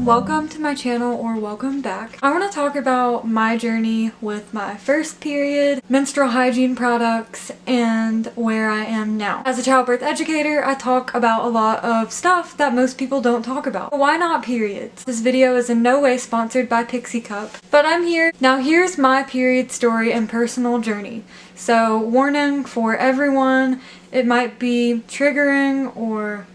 Welcome to my channel, or welcome back. I want to talk about my journey with my first period, menstrual hygiene products, and where I am now. As a childbirth educator, I talk about a lot of stuff that most people don't talk about. Why not periods? This video is in no way sponsored by Pixie Cup, but I'm here. Now here's my period story and personal journey. So warning for everyone, it might be triggering or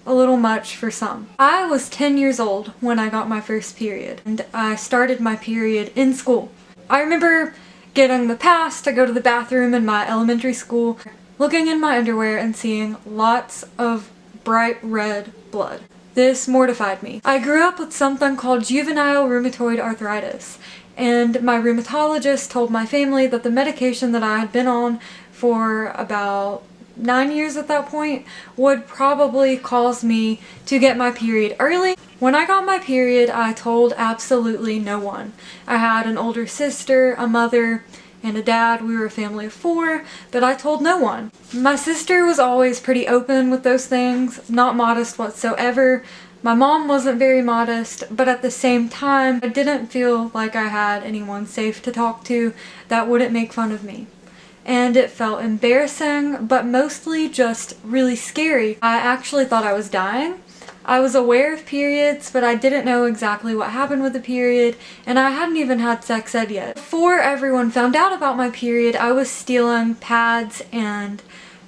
a little much for some. I was 10 years old when I got my first period, and I started my period in school. I remember getting the pass to go to the bathroom in my elementary school, looking in my underwear and seeing lots of bright red blood. This mortified me. I grew up with something called juvenile rheumatoid arthritis, and my rheumatologist told my family that the medication that I had been on for about 9 years at that point would probably cause me to get my period early. When I got my period, I told absolutely no one. I had an older sister, a mother, and a dad. We were a family of 4, but I told no one. My sister was always pretty open with those things, not modest whatsoever. My mom wasn't very modest, but at the same time, I didn't feel like I had anyone safe to talk to that wouldn't make fun of me. And it felt embarrassing, but mostly just really scary. I actually thought I was dying. I was aware of periods, but I didn't know exactly what happened with the period, and I hadn't even had sex ed yet. Before everyone found out about my period, I was stealing pads and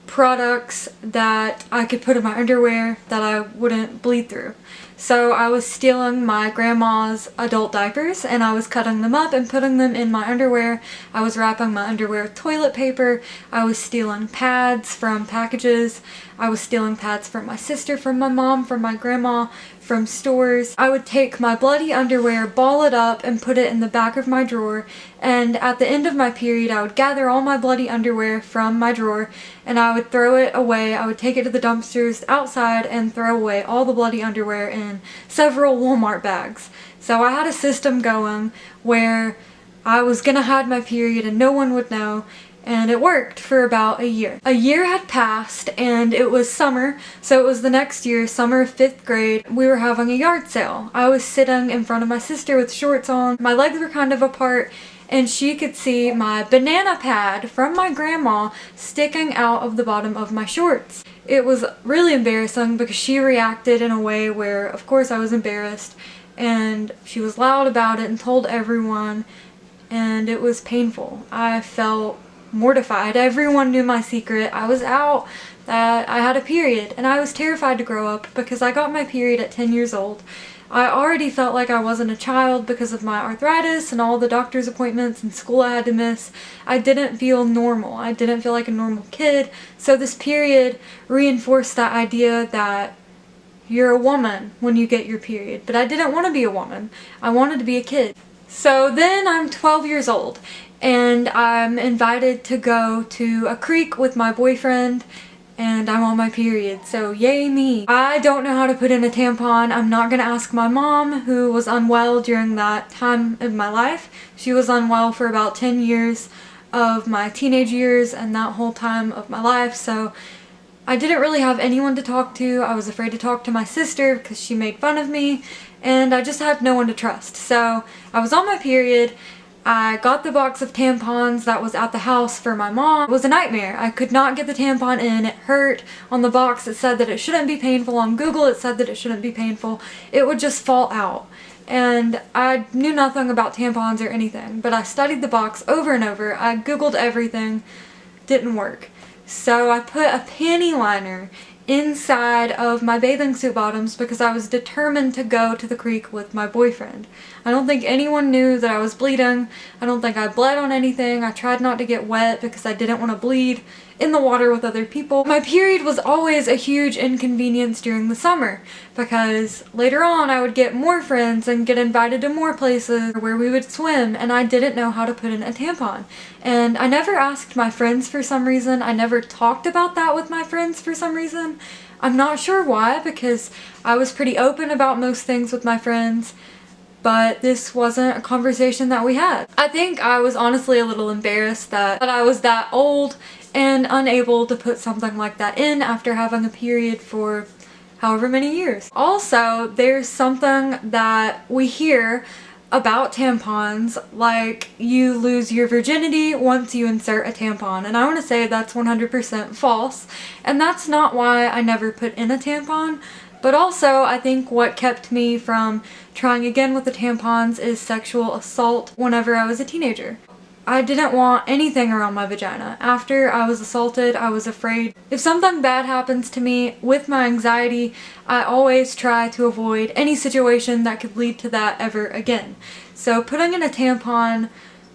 products that I could put in my underwear that I wouldn't bleed through. So I was stealing my grandma's adult diapers and I was cutting them up and putting them in my underwear. I was wrapping my underwear with toilet paper. I was stealing pads from packages. I was stealing pads from my sister, from my mom, from my grandma, from stores. I would take my bloody underwear, ball it up, and put it in the back of my drawer, and at the end of my period I would gather all my bloody underwear from my drawer and I would throw it away. I would take it to the dumpsters outside and throw away all the bloody underwear in several Walmart bags. So I had a system going where I was gonna hide my period and no one would know, and it worked for about a year. A year had passed and it was summer, so it was the next year, summer of 5th grade. We were having a yard sale. I was sitting in front of my sister with shorts on. My legs were kind of apart and she could see my banana pad from my grandma sticking out of the bottom of my shorts. It was really embarrassing because she reacted in a way where, of course, I was embarrassed, and she was loud about it and told everyone, and it was painful. I felt mortified. Everyone knew my secret. I was out that I had a period, and I was terrified to grow up because I got my period at 10 years old. I already felt like I wasn't a child because of my arthritis and all the doctor's appointments and school I had to miss. I didn't feel normal. I didn't feel like a normal kid. So this period reinforced that idea that you're a woman when you get your period. But I didn't want to be a woman. I wanted to be a kid. So then I'm 12 years old and I'm invited to go to a creek with my boyfriend, and I'm on my period, so yay me. I don't know how to put in a tampon. I'm not gonna ask my mom, who was unwell during that time in my life. She was unwell for about 10 years of my teenage years and that whole time of my life, so I didn't really have anyone to talk to. I was afraid to talk to my sister because she made fun of me, and I just had no one to trust. So I was on my period. I got the box of tampons that was at the house for my mom. It was a nightmare. I could not get the tampon in. It hurt. On the box it said that it shouldn't be painful. On Google it said that it shouldn't be painful. It would just fall out. And I knew nothing about tampons or anything, but I studied the box over and over. I Googled everything. Didn't work. So I put a panty liner inside of my bathing suit bottoms because I was determined to go to the creek with my boyfriend. I don't think anyone knew that I was bleeding. I don't think I bled on anything. I tried not to get wet because I didn't want to bleed in the water with other people. My period was always a huge inconvenience during the summer because later on I would get more friends and get invited to more places where we would swim, and I didn't know how to put in a tampon. And I never asked my friends for some reason. I never talked about that with my friends for some reason. I'm not sure why, because I was pretty open about most things with my friends, but this wasn't a conversation that we had. I think I was honestly a little embarrassed that I was that old and unable to put something like that in after having a period for however many years. Also, there's something that we hear about tampons, like you lose your virginity once you insert a tampon, and I want to say that's 100% false, and that's not why I never put in a tampon. But also, I think what kept me from trying again with the tampons is sexual assault whenever I was a teenager. I didn't want anything around my vagina. After I was assaulted, I was afraid. If something bad happens to me, with my anxiety, I always try to avoid any situation that could lead to that ever again. So putting in a tampon,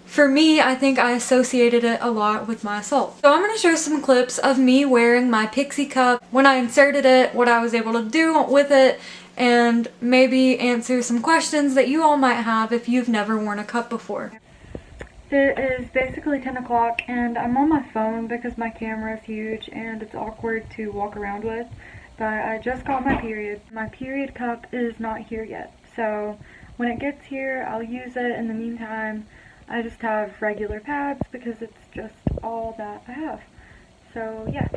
for me, I think I associated it a lot with my assault. So I'm going to show some clips of me wearing my Pixie Cup, when I inserted it, what I was able to do with it, and maybe answer some questions that you all might have if you've never worn a cup before. It is basically 10 o'clock and I'm on my phone because my camera is huge and it's awkward to walk around with, but I just got my period. My period cup is not here yet, so when it gets here I'll use it. In the meantime, I just have regular pads because it's just all that I have. So yeah.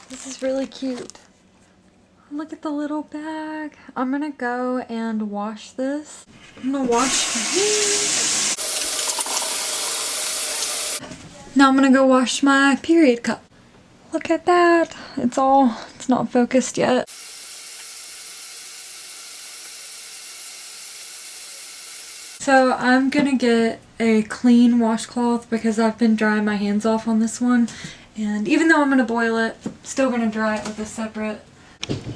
This is really cute. Look at the little bag. I'm gonna go and wash this. I'm gonna wash my hands. Now I'm gonna go wash my period cup. Look at that. It's not focused yet. So I'm gonna get a clean washcloth because I've been drying my hands off on this one. And even though I'm gonna boil it, I'm still gonna dry it with a separate.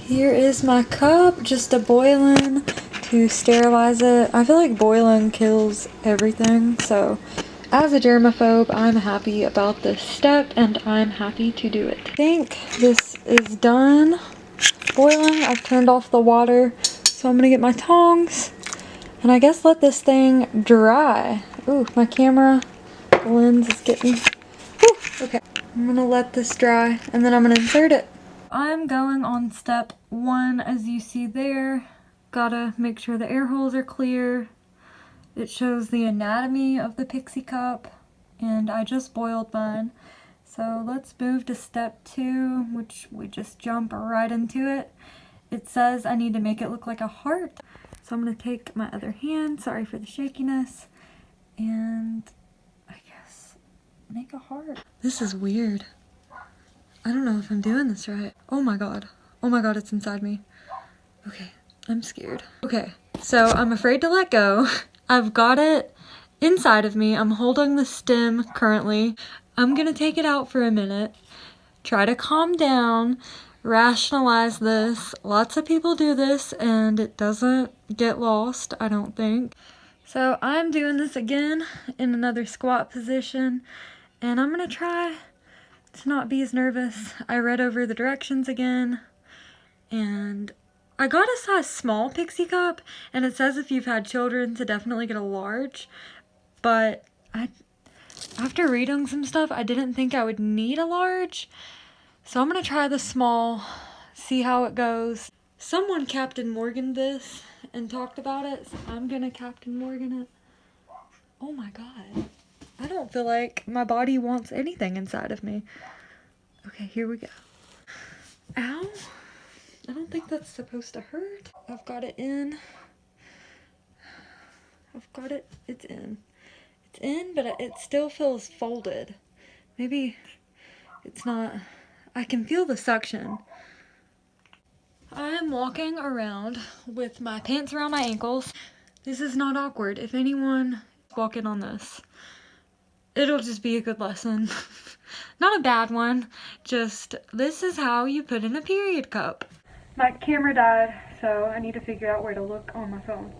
Here is my cup, just a boiling to sterilize it. I feel like boiling kills everything, so as a germaphobe, I'm happy about this step and I'm happy to do it. I think this is done boiling. I've turned off the water, so I'm gonna get my tongs and I guess let this thing dry. Ooh, my camera lens is getting, whew, okay. I'm gonna let this dry and then I'm gonna insert it. I'm going on step 1, as you see there. Gotta make sure the air holes are clear. It shows the anatomy of the Pixie Cup, and I just boiled mine. So let's move to step 2, which we just jump right into it. It says I need to make it look like a heart. So I'm gonna take my other hand, sorry for the shakiness, and I guess make a heart. This is weird. I don't know if I'm doing this right. Oh my god. Oh my god, it's inside me. Okay, I'm scared. Okay, so I'm afraid to let go. I've got it inside of me. I'm holding the stem currently. I'm gonna take it out for a minute. Try to calm down. Rationalize this. Lots of people do this and it doesn't get lost, I don't think. So I'm doing this again in another squat position and I'm gonna try to not be as nervous. I read over the directions again and I got a size small Pixie Cup and it says if you've had children to definitely get a large, but after reading some stuff I didn't think I would need a large, so I'm gonna try the small, see how it goes. Someone Captain Morgan this and talked about it, so I'm gonna Captain Morgan it. Oh my god. I don't feel like my body wants anything inside of me. Okay, here we go. Ow. I don't think that's supposed to hurt. I've got it in. I've got it. It's in. It's in, but it still feels folded. Maybe it's not. I can feel the suction. I'm walking around with my pants around my ankles. This is not awkward. If anyone walking on this, it'll just be a good lesson. Not a bad one, just this is how you put in a period cup. My camera died, so I need to figure out where to look on my phone.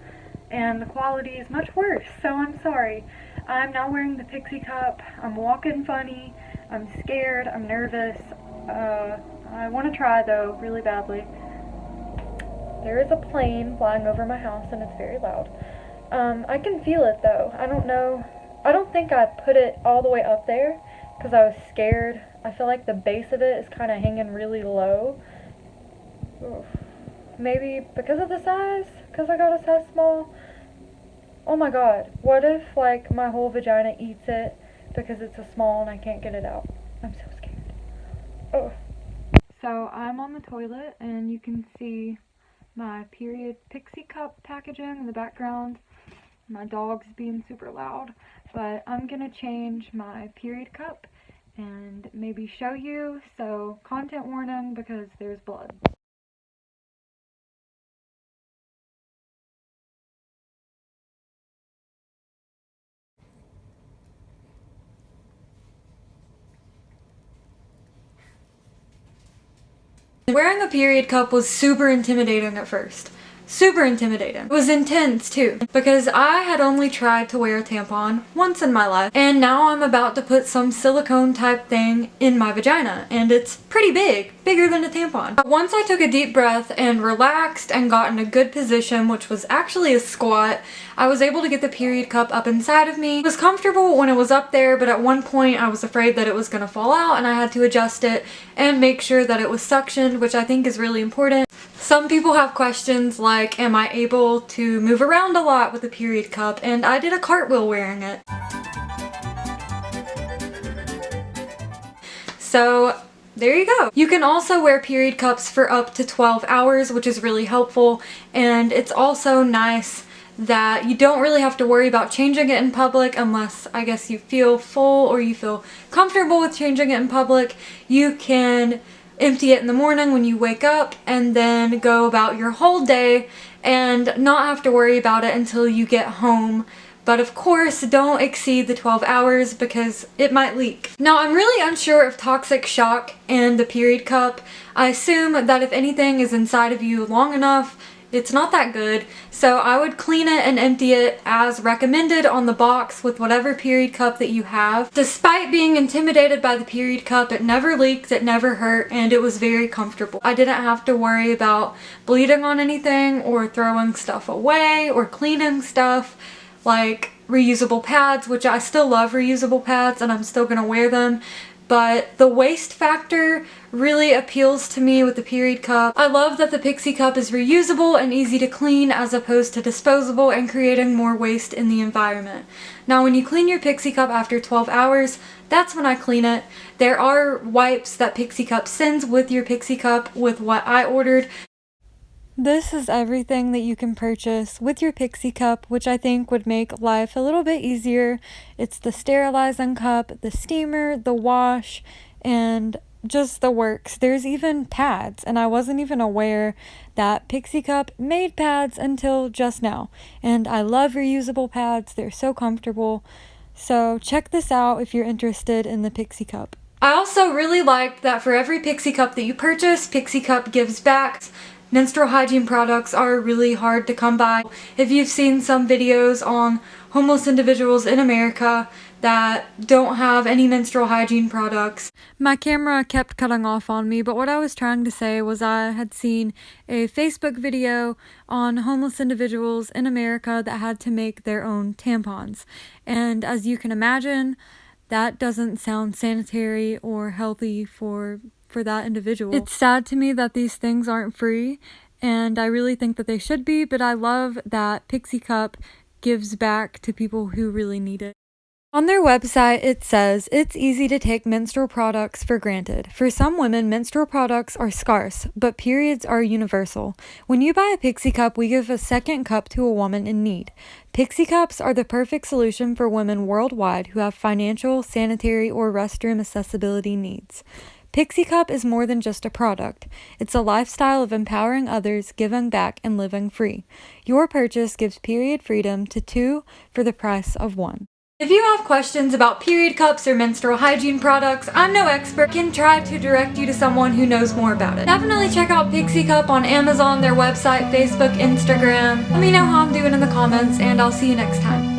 And the quality is much worse, so I'm sorry. I'm now wearing the Pixie Cup. I'm walking funny. I'm scared. I'm nervous. I want to try though, really badly. There is a plane flying over my house and it's very loud. I can feel it though. I don't know. I don't think I put it all the way up there because I was scared. I feel like the base of it is kind of hanging really low. Ugh. Maybe because of the size? Because I got a size small? Oh my god, what if like my whole vagina eats it because it's a small and I can't get it out? I'm so scared. Ugh. So I'm on the toilet and you can see my period Pixie Cup packaging in the background. My dog's being super loud, but I'm gonna change my period cup and maybe show you, so content warning because there's blood. Wearing a period cup was super intimidating at first. Super intimidating. It was intense too, because I had only tried to wear a tampon once in my life, and now I'm about to put some silicone type thing in my vagina, and it's pretty big, bigger than a tampon. But once I took a deep breath and relaxed and got in a good position, which was actually a squat, I was able to get the period cup up inside of me. It was comfortable when it was up there, but at one point I was afraid that it was gonna fall out and I had to adjust it and make sure that it was suctioned, which I think is really important. Some people have questions like, am I able to move around a lot with a period cup? And I did a cartwheel wearing it. So there you go. You can also wear period cups for up to 12 hours, which is really helpful. And it's also nice that you don't really have to worry about changing it in public unless, I guess, you feel full or you feel comfortable with changing it in public. You can empty it in the morning when you wake up and then go about your whole day and not have to worry about it until you get home. But of course, don't exceed the 12 hours because it might leak. Now, I'm really unsure of toxic shock and the period cup. I assume that if anything is inside of you long enough, it's not that good, so I would clean it and empty it as recommended on the box with whatever period cup that you have. Despite being intimidated by the period cup, it never leaked, it never hurt, and it was very comfortable. I didn't have to worry about bleeding on anything or throwing stuff away or cleaning stuff like reusable pads, which I still love reusable pads and I'm still gonna wear them. But the waste factor really appeals to me with the period cup. I love that the Pixie Cup is reusable and easy to clean as opposed to disposable and creating more waste in the environment. Now when you clean your Pixie Cup after 12 hours, that's when I clean it. There are wipes that Pixie Cup sends with your Pixie Cup with what I ordered. This is everything that you can purchase with your Pixie Cup, which I think would make life a little bit easier. It's the sterilizing cup, the steamer, the wash, and just the works. There's even pads, and I wasn't even aware that Pixie Cup made pads until just now. And I love reusable pads. They're so comfortable. So check this out if you're interested in the Pixie Cup. I also really liked that for every Pixie Cup that you purchase, Pixie Cup gives back. Menstrual hygiene products are really hard to come by. If you've seen some videos on homeless individuals in America that don't have any menstrual hygiene products. My camera kept cutting off on me, but what I was trying to say was I had seen a Facebook video on homeless individuals in America that had to make their own tampons. And as you can imagine, that doesn't sound sanitary or healthy for that individual. It's sad to me that these things aren't free, and I really think that they should be, but I love that Pixie Cup gives back to people who really need it. On their website, it says, it's easy to take menstrual products for granted. For some women, menstrual products are scarce, but periods are universal. When you buy a Pixie Cup, we give a second cup to a woman in need. Pixie Cups are the perfect solution for women worldwide who have financial, sanitary, or restroom accessibility needs. Pixie Cup is more than just a product. It's a lifestyle of empowering others, giving back, and living free. Your purchase gives period freedom to 2 for the price of 1. If you have questions about period cups or menstrual hygiene products, I'm no expert, can try to direct you to someone who knows more about it. Definitely check out Pixie Cup on Amazon, their website, Facebook, Instagram. Let me know how I'm doing in the comments, and I'll see you next time.